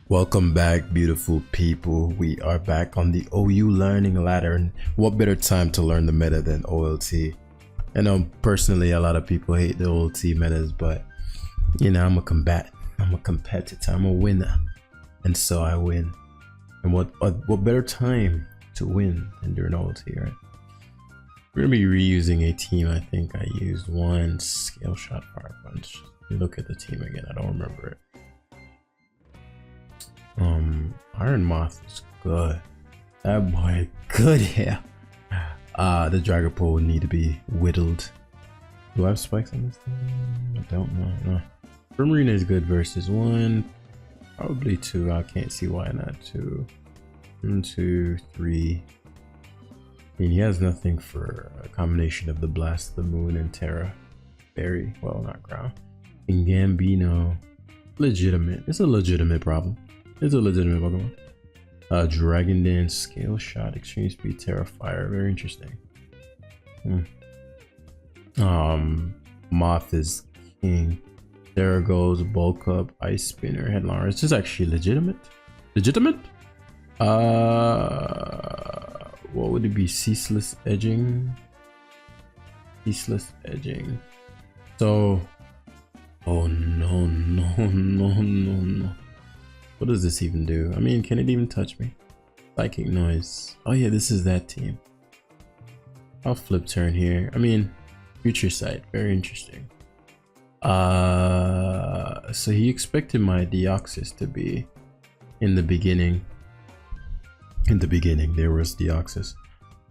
Welcome back, beautiful people. We are back on the OU learning ladder, and what better time to learn the meta than OLT? I know personally a lot of people hate the OLT metas, but you know, I'm a competitor, I'm a winner, and so I win. And what better time to win than during OLT, right? We're gonna be reusing a team. I think I used one scale shot fire punch. Look at the team again, I don't remember it. Iron Moth is good. That boy good here. The Dragapult would need to be whittled. Do I have spikes on this thing? I don't know. No. Primarina is good versus one, probably two. I can't see why not two. 1, 2, 3. I mean, he has nothing for a combination of the Blast of the Moon and Terra. Very well, not ground. And Gambino, legitimate. It's a legitimate problem. It's a legitimate Pokemon. Dragon Dance, Scale Shot, Extreme Speed, Terra Fire. Very interesting. Moth is king. Terra goes, Bulk Up, Ice Spinner, Headlong. It's just actually legitimate. Legitimate? What would it be? Ceaseless Edging? Ceaseless Edging. So, oh no. What does this even do? I mean, can it even touch me? Psychic Noise. Oh yeah, this is that team. I'll flip turn here. I mean, Future Sight. Very interesting. So he expected my Deoxys to be in the beginning. There was Deoxys.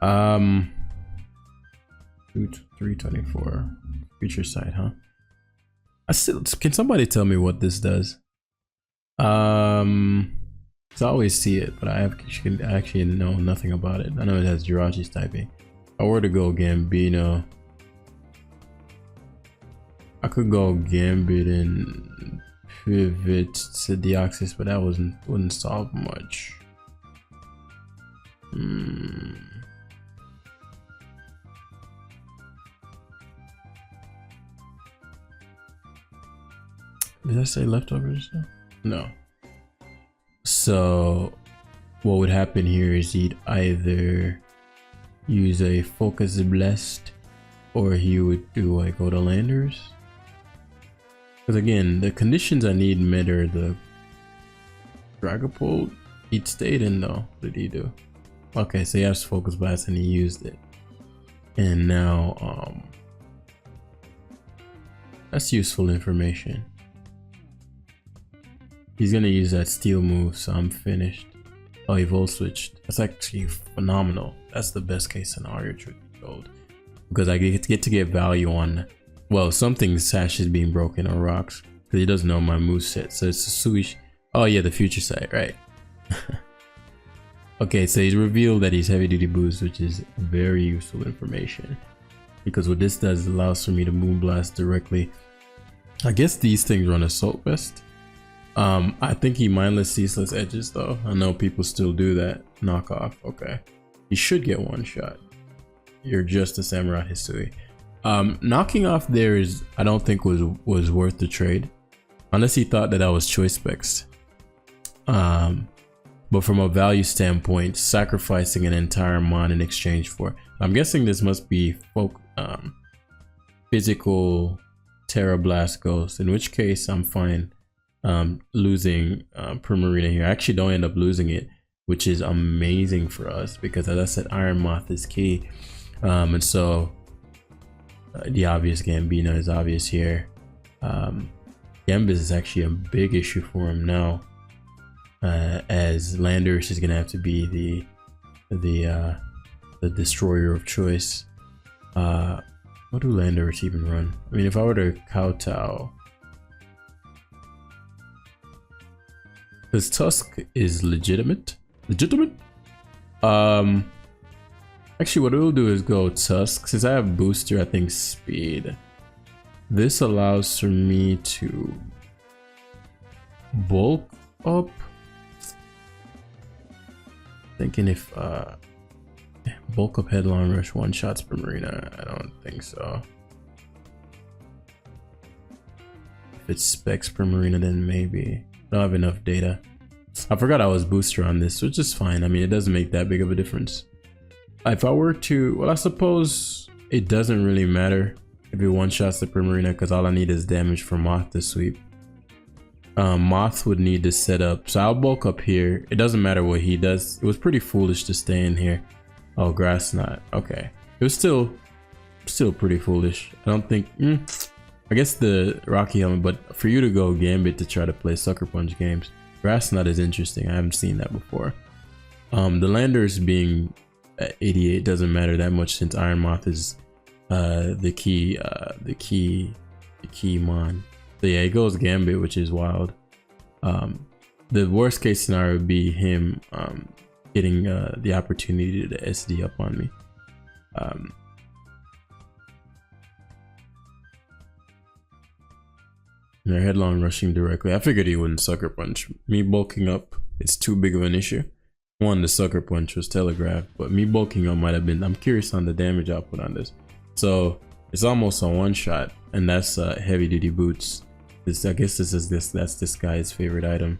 324. Future Sight, huh? Can somebody tell me what this does? I always see it, but I actually know nothing about it. I know it has Jirachi's typing. If I were to go Gambino, I could go Gambit and pivot to Deoxys, but that wouldn't solve much. Did I say leftovers? No. So what would happen here is he'd either use a Focus Blessed, or he would do like Go to Landers. Because again, the conditions I need met are the Dragapult. He'd stayed in though. What did he do? Okay, so he has Focus Blast and he used it. And now that's useful information. He's gonna use that steel move, so I'm finished. Oh, he volt switched. That's actually phenomenal. That's the best case scenario, truth be told, because I get to get value on, well, something Sash is being broken or rocks, because he doesn't know my moveset. So it's a Suish. Oh yeah, the Future Sight, right? Okay, so he's revealed that he's heavy duty boost, which is very useful information, because what this does allows for me to Moonblast directly. I guess these things run Assault Vest. I think he mindless Ceaseless Edges though. I know people still do that. Knockoff. Okay, he should get one shot. You're just a Samurai Hisui. Knocking off there is, I don't think was worth the trade, unless he thought that I was choice specs. But from a value standpoint, sacrificing an entire mon in exchange for, I'm guessing this must be physical Terra Blast Ghost, in which case I'm fine losing Primarina here. I actually don't end up losing it, which is amazing for us, because as I said, Iron Moth is key. And so the obvious Gambino is obvious here. Gambit is actually a big issue for him now, as Landers is gonna have to be the destroyer of choice. What do Landers even run? I mean, if I were to kowtow, because Tusk is legitimate. Actually, what it will do is go Tusk. Since I have booster, I think speed. This allows for me to bulk up. Thinking if bulk up Headlong Rush one shots per Marina. I don't think so. If it's specs per Marina, then maybe. I don't have enough data I forgot I was booster on this, which is fine. I mean, it doesn't make that big of a difference. If I were to, well, I suppose it doesn't really matter if it one-shots the Primarina, because all I need is damage for Moth to sweep. Moth would need to set up, so I'll bulk up here. It doesn't matter what he does. It was pretty foolish to stay in here. Oh, Grass Knot. Okay, it was still pretty foolish. I don't think. I guess the Rocky Helmet, but for you to go Gambit to try to play Sucker Punch games, Grass Knot is interesting. I haven't seen that before. The Landers being at 88 doesn't matter that much since Iron Moth is the key mon. So yeah, it goes Gambit, which is wild. The worst case scenario would be him getting the opportunity to SD up on me. They're headlong rushing directly. I figured he wouldn't Sucker Punch. Me bulking up, it's too big of an issue. One, the Sucker Punch was telegraphed, but me bulking up might have been. I'm curious on the damage output on this. So it's almost a one shot, and that's heavy duty boots. I guess that's this guy's favorite item.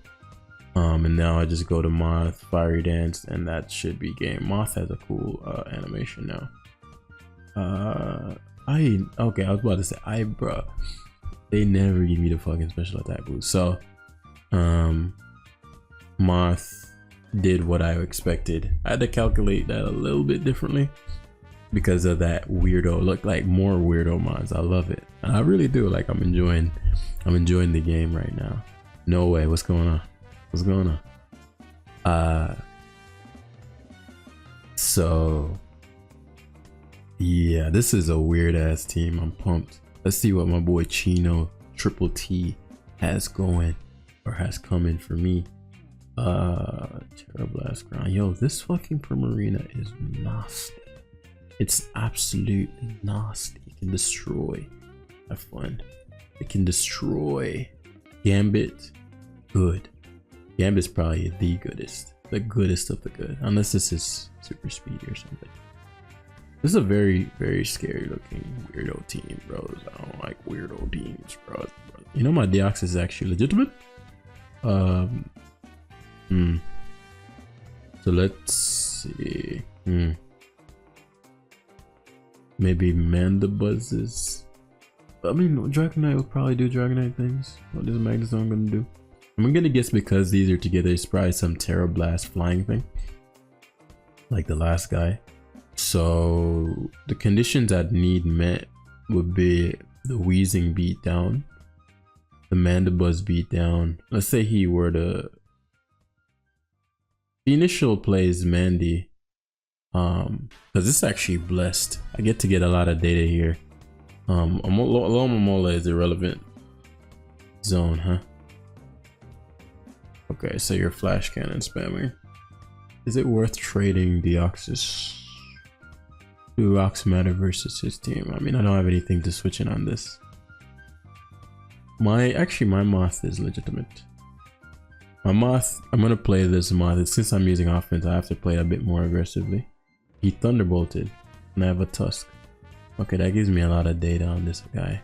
And now I just go to Moth, Fiery Dance, and that should be game. Moth has a cool animation now. Okay, I was about to say, bruh, they never give me the fucking special attack boost. So, Moth did what I expected. I had to calculate that a little bit differently because of that weirdo. Look, like more weirdo mods. I love it. I really do. Like I'm enjoying the game right now. No way. What's going on? What's going on? So yeah, this is a weird ass team. I'm pumped. Let's see what my boy Chino Triple T has going or has coming for me. Terrablast Ground. Yo, this fucking Primarina is nasty. It's absolutely nasty. It can destroy. Have fun. It can destroy. Gambit, good. Gambit's probably the goodest of the good, unless this is super speedy or something. This is a very, very scary looking weirdo team, bros. I don't like weirdo teams, bros. You know my Deox is actually legitimate. So let's see. Maybe Mandabuzzes. I mean, Dragonite will probably do Dragonite things. What is Magnezone gonna do? I'm gonna guess because these are together, it's probably some Terra Blast flying thing, like the last guy. So the conditions I'd need met would be the Wheezing beatdown, the Mandibuzz beatdown. Let's say he were to. The initial play is Mandy, because it's actually blessed. I get to get a lot of data here. Alomomola is irrelevant zone, huh? Okay, so you're Flash Cannon spamming. Is it worth trading Deoxys? Do rocks matter versus his team? I mean, I don't have anything to switch in on this. My Moth is legitimate. My Moth, I'm gonna play this Moth. Since I'm using offense, I have to play a bit more aggressively. He Thunderbolted, and I have a Tusk. Okay, that gives me a lot of data on this guy.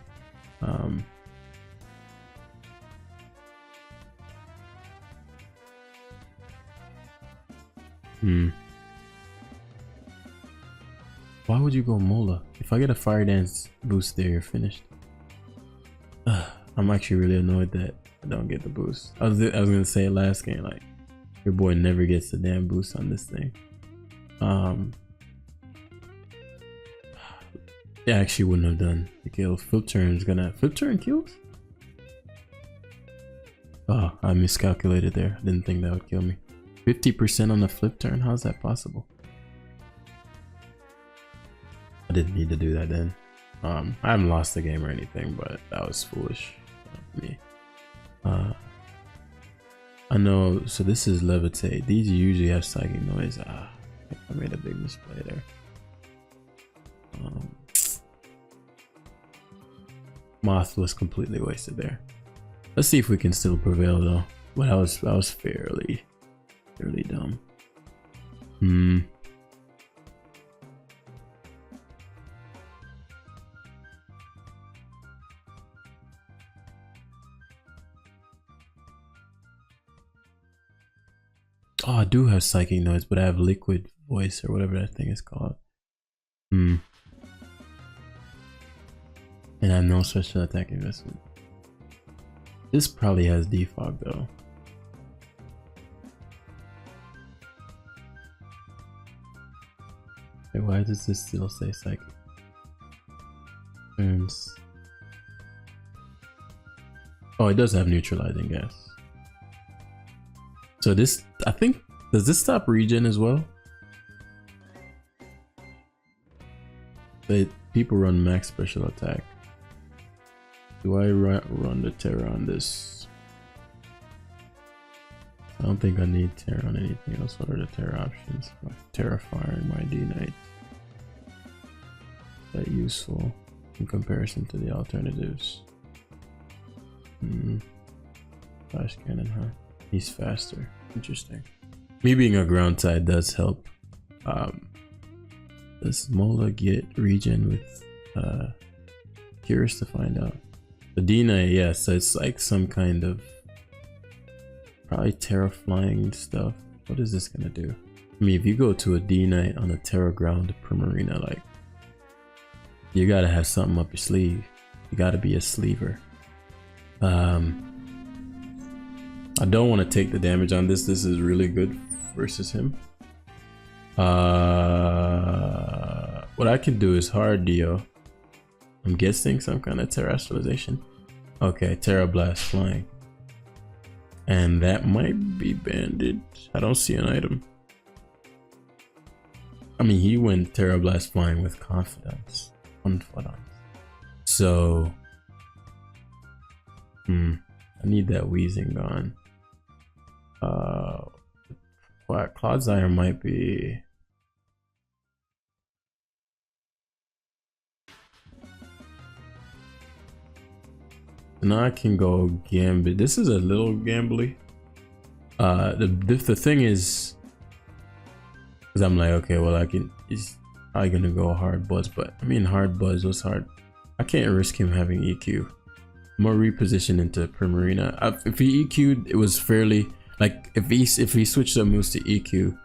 Why would you go Mola? If I get a Fire Dance boost there, you're finished. I'm actually really annoyed that I don't get the boost. I was gonna say last game, like, your boy never gets the damn boost on this thing. It actually wouldn't have done the kill. Flip Turn is gonna Flip Turn kills? Oh, I miscalculated there. I didn't think that would kill me. 50% on the Flip Turn? How's that possible? I didn't need to do that then. I haven't lost the game or anything, but that was foolish of me. I know, so this is Levitate. These usually have Psychic Noise. I think I made a big misplay there. Moth was completely wasted there. Let's see if we can still prevail though. But I was fairly dumb. Oh, I do have psychic noise, but I have liquid voice or whatever that thing is called. And I have no special attack investment. This probably has defog though. Wait, why does this still say psychic? Turns. Oh, it does have neutralizing gas. So this, I think, does this stop regen as well? But people run max special attack. Do I run the terror on this? I don't think I need terror on anything else. What are the terror options? Terror fire and my D-Knight. Is that useful in comparison to the alternatives? Flash cannon, huh? He's faster. Interesting. Me being a ground side does help. Does Mola get regen with curious to find out. The D-Knight, yeah, so it's like some kind of probably terra flying stuff. What is this gonna do? I mean, if you go to a D-Knight on a terra ground Primarina, like, you gotta have something up your sleeve. You gotta be a sleever. I don't want to take the damage on this. This is really good versus him. What I can do is hard Dio. I'm guessing some kind of terrestrialization. Okay, Terra Blast flying. And that might be banded. I don't see an item. I mean, he went Terra Blast flying with confidence. So, I need that wheezing gone. Cloud's Iron might be. Now I can go Gambit. This is a little gambly. The thing is, I'm like, okay, well, he's probably gonna go hard buzz, but I mean, hard buzz was hard. I can't risk him having EQ. More reposition into Primarina. If he EQ'd, it was fairly like if he switched up moves to EQ,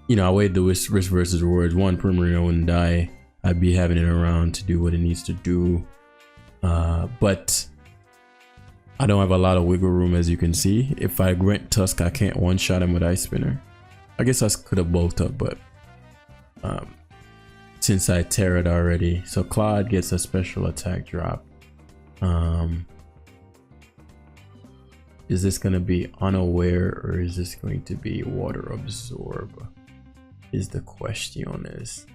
you know, I weighed the risk versus rewards. One, Primarina wouldn't die. I'd be having it around to do what it needs to do. But I don't have a lot of wiggle room, as you can see. If I went Tusk, I can't one-shot him with Ice Spinner. I guess I could have bulked up, but since I Terra'd already, so Claude gets a special attack drop. Is this gonna be unaware or is this going to be water absorb? Is the question is.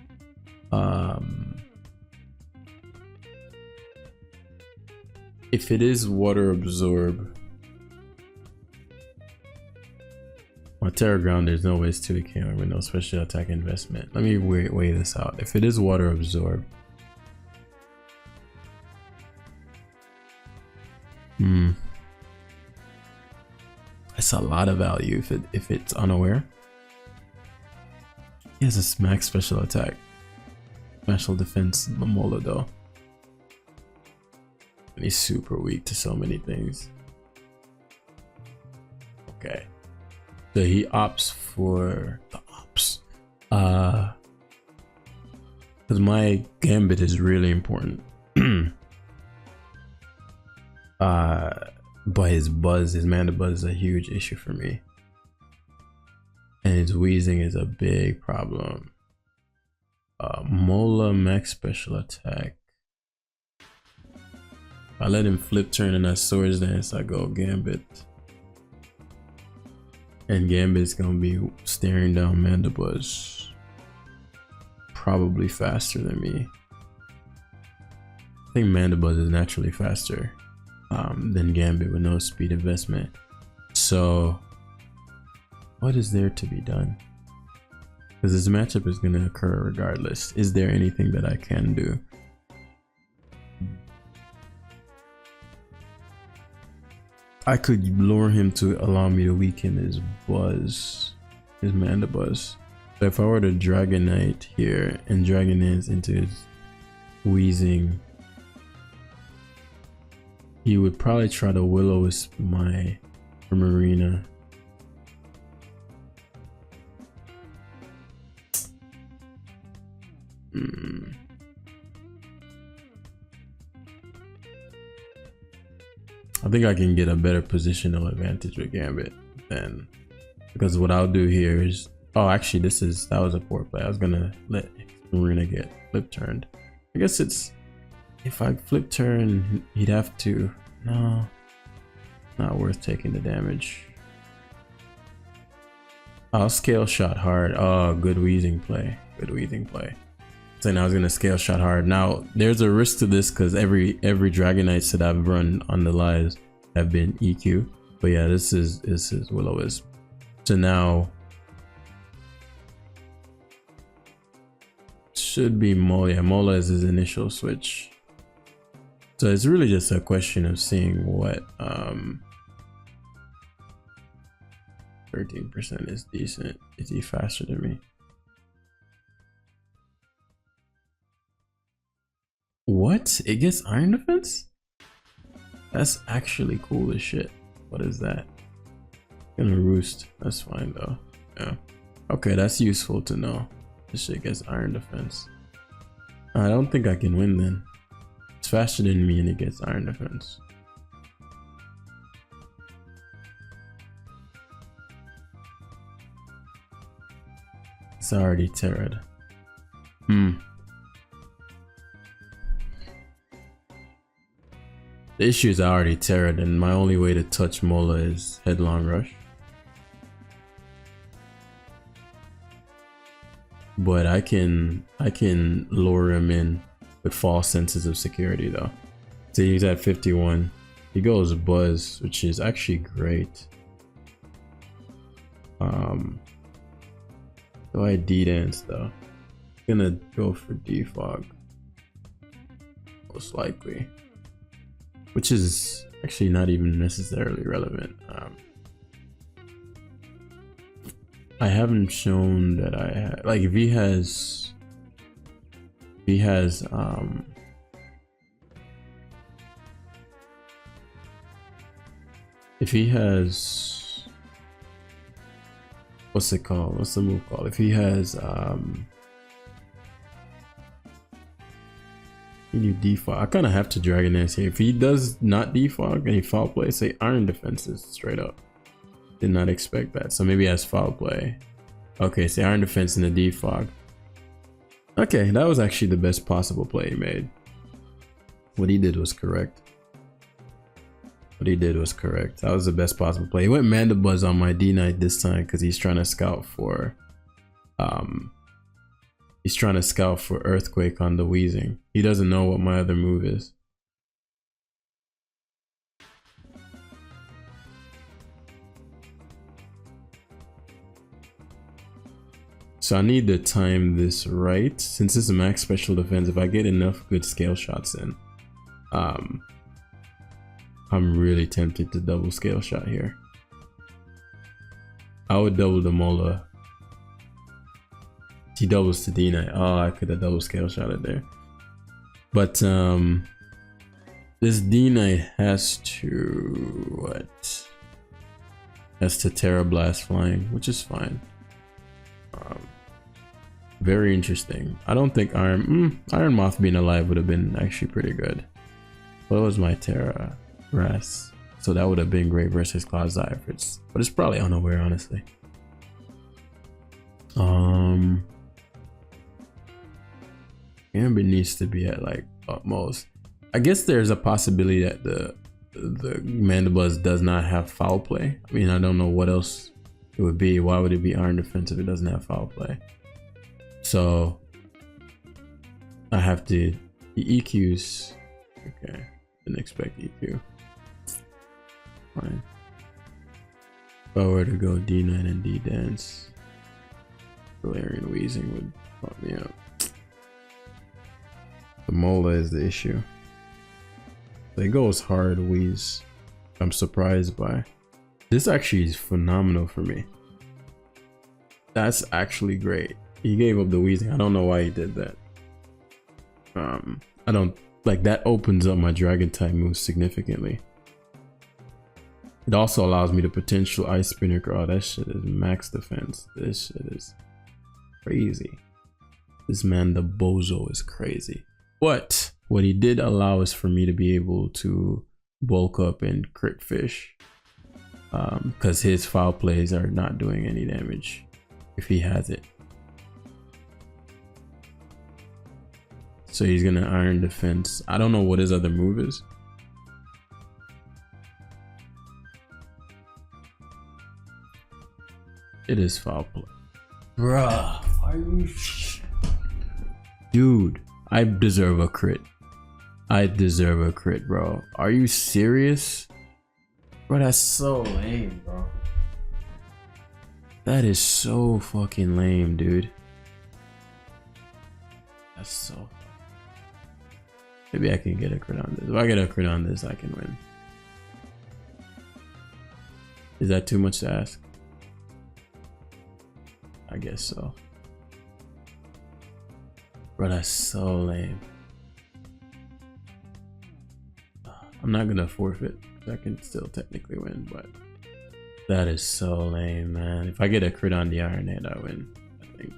If it is water absorb, on Terra Ground, there's no ways to it can with no special attack investment. Let me weigh this out. If it is water absorb, that's a lot of value if it's unaware. He has a max special attack, special defense Momola though. And he's super weak to so many things. Okay. So he opts for the ops. Because my Gambit is really important. But his buzz, his mana buzz is a huge issue for me. And his wheezing is a big problem. Mola max special attack. I let him flip turn and I Swords Dance, I go Gambit. And Gambit's gonna be staring down Mandibuzz. Probably faster than me. I think Mandibuzz is naturally faster than Gambit with no speed investment. So what is there to be done? Because this matchup is gonna occur regardless. Is there anything that I can do? I could lure him to allow me to weaken his buzz, his Mandibuzz. So if I were to Dragon Knight here and Dragon Dance into his wheezing, he would probably try to Will-O-Wisp my Marina. I think I can get a better positional advantage with Gambit than, because what I'll do here is, oh, actually that was a poor play. I was gonna let Marina get flip turned. I guess it's, if I flip turn, he'd have to, no, not worth taking the damage. I'll scale shot hard. Oh, good wheezing play. Good wheezing play. So now I was gonna scale shot hard. Now there's a risk to this because every Dragonites that I've run on the lives have been EQ. But yeah, this is Will-O-Wisp. So now should be Mola. Yeah, Mola is his initial switch. So it's really just a question of seeing what 13% is decent. Is he faster than me? What? It gets iron defense? That's actually cool as shit. What is that? Gonna roost. That's fine though. Yeah. Okay, that's useful to know. This shit gets iron defense. I don't think I can win then. It's faster than me and it gets iron defense. It's already terrored. The issue is I already terrored and my only way to touch Mola is Headlong Rush. But I can lure him in with false senses of security though. So he's at 51. He goes Buzz, which is actually great. Do I D-dance though? I'm gonna go for defog. Most likely. Which is actually not even necessarily relevant. I haven't shown that I have, like, if he has what's it called? What's the move called? If he has you defog. I kind of have to Dragon Dance here. If he does not defog and he foul play, say iron defenses straight up. Did not expect that. So maybe he has foul play. Okay, say iron defense and a defog. Okay, that was actually the best possible play he made. What he did was correct. That was the best possible play. He went Mandibuzz on my D-Knight this time because he's trying to scout for Earthquake on the Wheezing. He doesn't know what my other move is. So I need to time this right. Since this is max special defense, if I get enough good scale shots in, I'm really tempted to double scale shot here. I would double the Mola. He doubles to D-Knight. Oh, I could have double scale shot it there. But this D-Knight has to what? Has to Terra Blast flying, which is fine. Very interesting. I don't think Iron Moth being alive would have been actually pretty good. What was my Terra Grass? So that would have been great versus Cloud Zyphers, but it's probably unaware, honestly. Gambit needs to be at like utmost. I guess there's a possibility that the Mandibuzz does not have foul play. I mean, I don't know what else it would be. Why would it be iron defense if it doesn't have foul play? So I have to, the EQs. Okay, didn't expect EQ. Fine. If I were to go D9 and D dance, Galarian Wheezing would fuck me up. The Mola is the issue. It goes hard Wheeze. I'm surprised by. This actually is phenomenal for me. That's actually great. He gave up the Wheezing. I don't know why he did that. I don't like that. Opens up my Dragon type moves significantly. It also allows me to potential Ice Spinner. Oh, that shit is max defense. This shit is crazy. This man, the bozo, is crazy. But what he did allow is for me to be able to bulk up and crit fish. Because his foul plays are not doing any damage if he has it. So he's gonna Iron Defense. I don't know what his other move is. It is foul play. Bruh, are you dude, I deserve a crit. I deserve a crit, bro. Are you serious? Bro, that's so lame, bro. That is so fucking lame, dude. That's so... Maybe I can get a crit on this. If I get a crit on this, I can win. Is that too much to ask? I guess so. Bro, that's so lame. I'm not gonna forfeit. I can still technically win, but that is so lame, man. If I get a crit on the Iron Head, I win. I think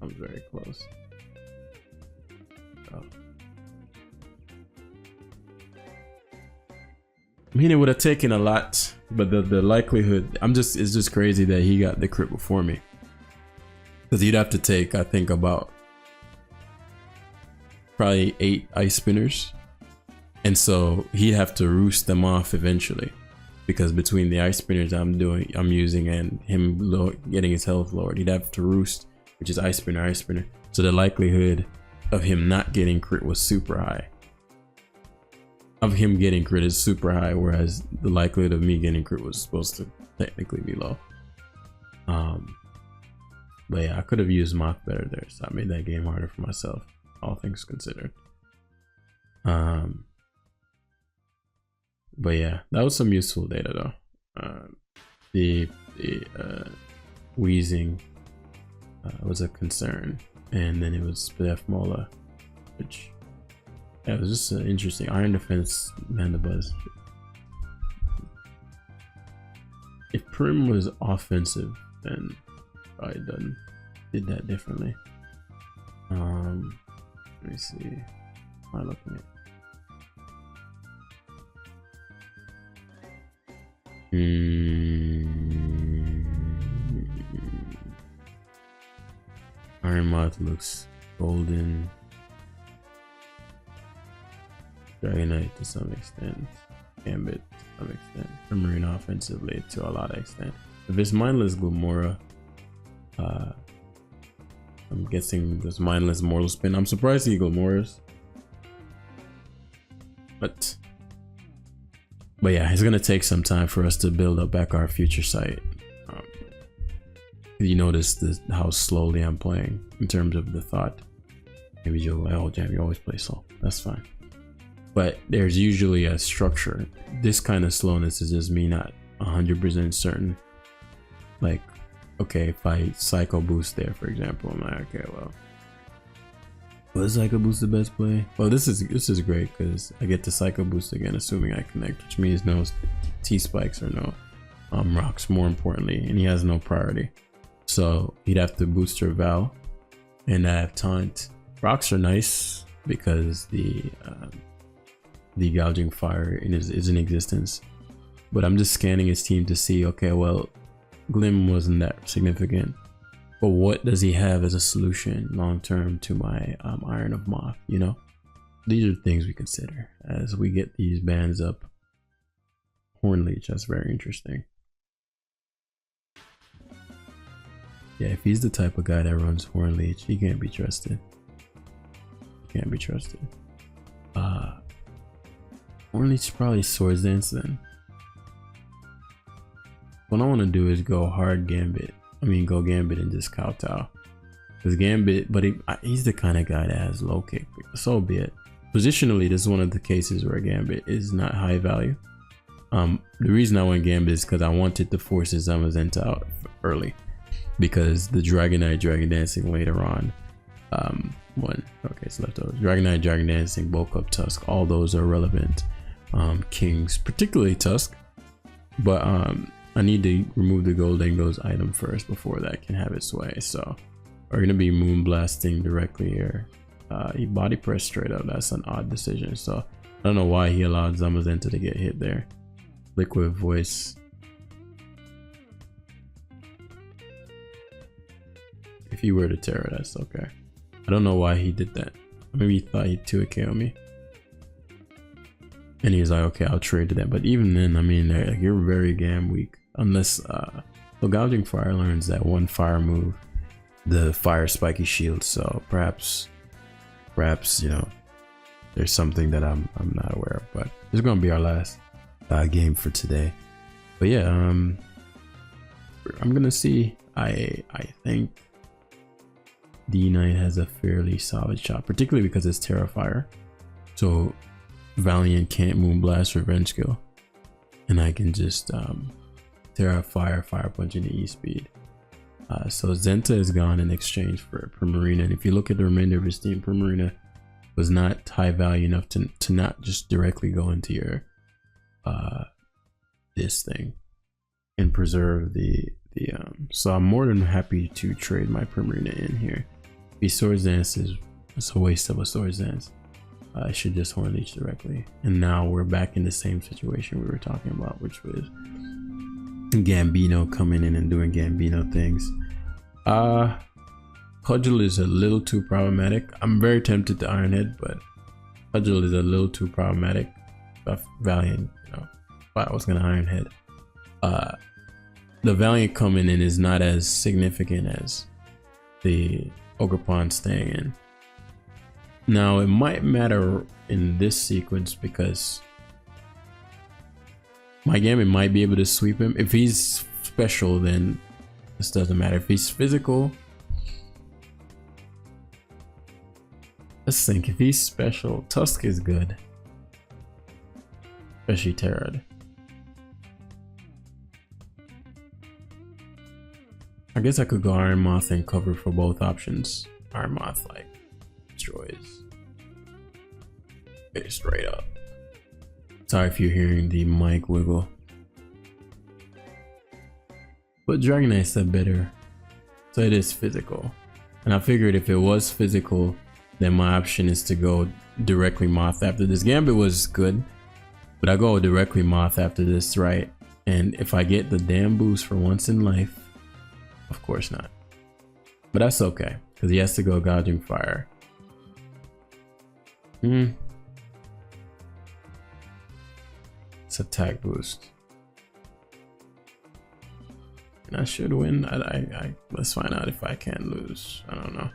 I'm very close. Oh. I mean, it would have taken a lot, but the likelihood, it's just crazy that he got the crit before me. Because you'd have to take, I think, about probably 8 ice spinners. And so he'd have to roost them off eventually. Because between the ice spinners I'm using and him getting his health lowered, he'd have to roost, which is ice spinner. So the likelihood of him not getting crit was super high. Of him getting crit is super high, whereas the likelihood of me getting crit was supposed to technically be low. But yeah, I could have used Moth better there, so I made that game harder for myself, all things considered. But yeah, that was some useful data though. The wheezing was a concern, and then it was Spef Mola, which yeah, it was just an interesting Iron Defense Mandibuzz. If Prim was offensive, then probably did that differently. Let me see. What am I looking at? Iron Moth looks golden. Dragonite to some extent. Gambit to some extent. Marina offensively to a lot of extent. If it's Mindless Glamora, I'm guessing there's Mindless Mortal Spin. I'm surprised he Glamoras. But yeah, it's gonna take some time for us to build up back our future sight. You notice how slowly I'm playing in terms of the thought. Maybe you're like, oh damn, you always play slow. That's fine. But there's usually a structure. This kind of slowness is just me not 100% certain. Like, okay, if I Psycho Boost there, for example, I'm like, okay, well, was Psycho Boost the best play? Well, this is great because I get to Psycho Boost again, assuming I connect, which means no T-Spikes or no rocks, more importantly, and he has no priority. So he'd have to booster Val, and I have Taunt. Rocks are nice because the gouging fire is in existence, but I'm just scanning his team to see, okay, well, Glim wasn't that significant, but what does he have as a solution long term to my Iron of Moth? You know, these are things we consider as we get these bands up. Hornleech, that's very interesting. Yeah, if he's the type of guy that runs Hornleech, he can't be trusted. He can't be trusted. Hornleech probably Swords Dance then. What I want to do is go hard Gambit. I mean, go Gambit and just kowtow. Because Gambit, but he's the kind of guy that has low kick. So be it. Positionally, this is one of the cases where Gambit is not high value. The reason I went Gambit is because I wanted to force his Zamazenta out early. Because the Dragonite, Dragon Dancing later on. Okay, it's leftovers. Dragonite, Dragon Dancing, Bulk Up, Tusk, all those are relevant. Kings, particularly Tusk. But I need to remove the Gold Dingo's item first before that can have its way. So, are gonna be moon blasting directly here. He body pressed straight up. That's an odd decision. So I don't know why he allowed Zamazenta to get hit there. Liquid voice. If he were to terror, that's okay. I don't know why he did that. Maybe he thought he'd 2 KO me. And he's like, okay, I'll trade to that. But even then, I mean, like, you're very damn weak. Unless, well, Gouging Fire learns that one fire move, the fire spiky shield. So perhaps, you know, there's something that I'm not aware of. But this is gonna be our last game for today. But yeah, I'm gonna see. I think D9 has a fairly solid shot, particularly because it's Terrafire. So Valiant can't Moonblast Revenge Skill, and I can just Terrafire, Fire Punch into E-Speed. So Zenta is gone in exchange for Primarina, and if you look at the remainder of his team, Primarina was not high value enough to not just directly go into your this thing and preserve the so I'm more than happy to trade my Primarina in here. The Swords Dance it's a waste of a Swords Dance. I should just Horn Leech directly, and now we're back in the same situation we were talking about, which was Gambino coming in and doing Gambino things. Cudgel is a little too problematic. I'm very tempted to Ironhead, but Cudgel is a little too problematic. Valiant, you know, I was gonna Ironhead. The Valiant coming in is not as significant as the Ogerpon staying in. Now it might matter in this sequence because my Gambit might be able to sweep him. If he's special, then this doesn't matter. If he's physical, let's think. If he's special, Tusk is good, especially Terrad. I guess I could go Iron Moth and cover for both options. Iron Moth like destroys. Okay, straight up. Sorry if you're hearing the mic wiggle. But Dragonite said better. So it is physical. And I figured if it was physical, then my option is to go directly Moth after this. Gambit was good, but I go directly Moth after this, right? And if I get the damn boost for once in life, of course not. But that's okay, because he has to go Gouging Fire. It's attack boost. And I should win. Let's find out if I can lose. I don't know.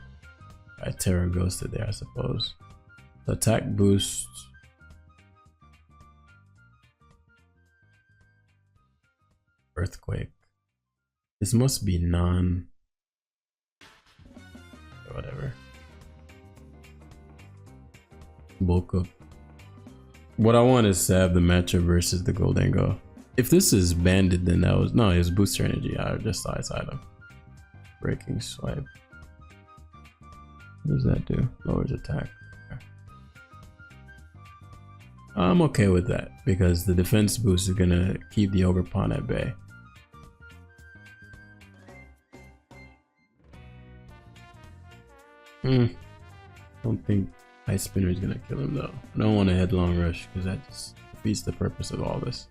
I Terra Ghosted there, I suppose. The attack boost. Earthquake. This must be whatever. Bulk up. What I want is to have the matchup versus the Goldengo. If this is banded, then that was no, it was booster energy. I just saw its item. Breaking swipe. What does that do? Lowers attack. Okay. I'm okay with that because the defense boost is gonna keep the Ogerpon at bay. Don't think Ice Spinner is gonna kill him though. I don't want a Headlong Rush because that just defeats the purpose of all this.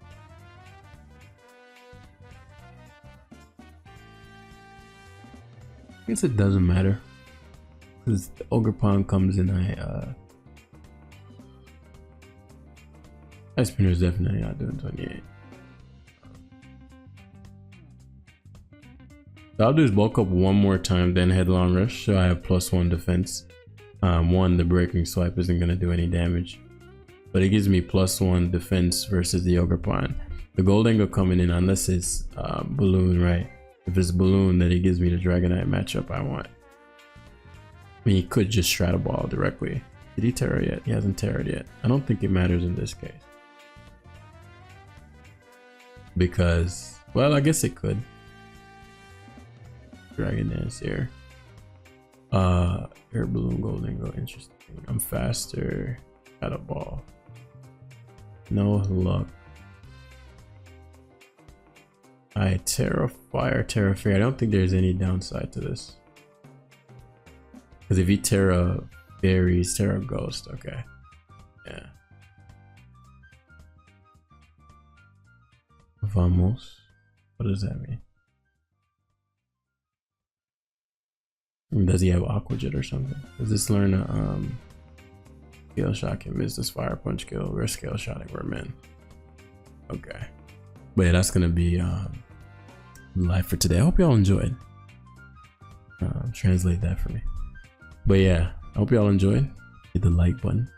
I guess it doesn't matter because the Ogerpon comes in. Ice Spinner is definitely not doing 28. So I'll do is bulk up one more time, then Headlong Rush, so I have +1 defense. One, the Breaking Swipe isn't going to do any damage, but it gives me +1 defense versus the Ogerpon. The Goldengo coming in, unless it's Balloon, right? If it's Balloon, then it gives me the Dragonite matchup I want. I mean, he could just Strata Ball directly. Did he Terra yet? He hasn't Terra'd yet. I don't think it matters in this case. Because, well, I guess it could. Dragon Dance here. Air Balloon Goldengo, interesting. I'm faster. Got a ball. No luck. I Terra Fire, Terra Fairy. I don't think there's any downside to this. Because if you Terra Fairies, Terra Ghost, okay. Yeah. Vamos. What does that mean? Does he have Aqua Jet or something? Does this learn a scale shot can miss this fire punch skill? We're scale shotting, we're men. Okay. But yeah, that's gonna be life for today. I hope y'all enjoyed. Translate that for me. But yeah, I hope y'all enjoyed. Hit the like button.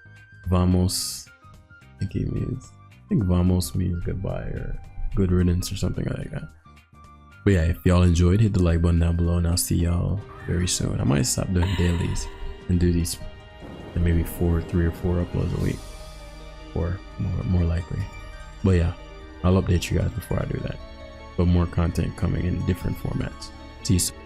Vamos. I think vamos means goodbye or good riddance or something like that. But yeah, if y'all enjoyed, hit the like button down below, and I'll see y'all very soon. I might stop doing dailies and do these maybe 3 or 4 uploads a week, or more likely. But yeah, I'll update you guys before I do that. But more content coming in different formats. See you soon.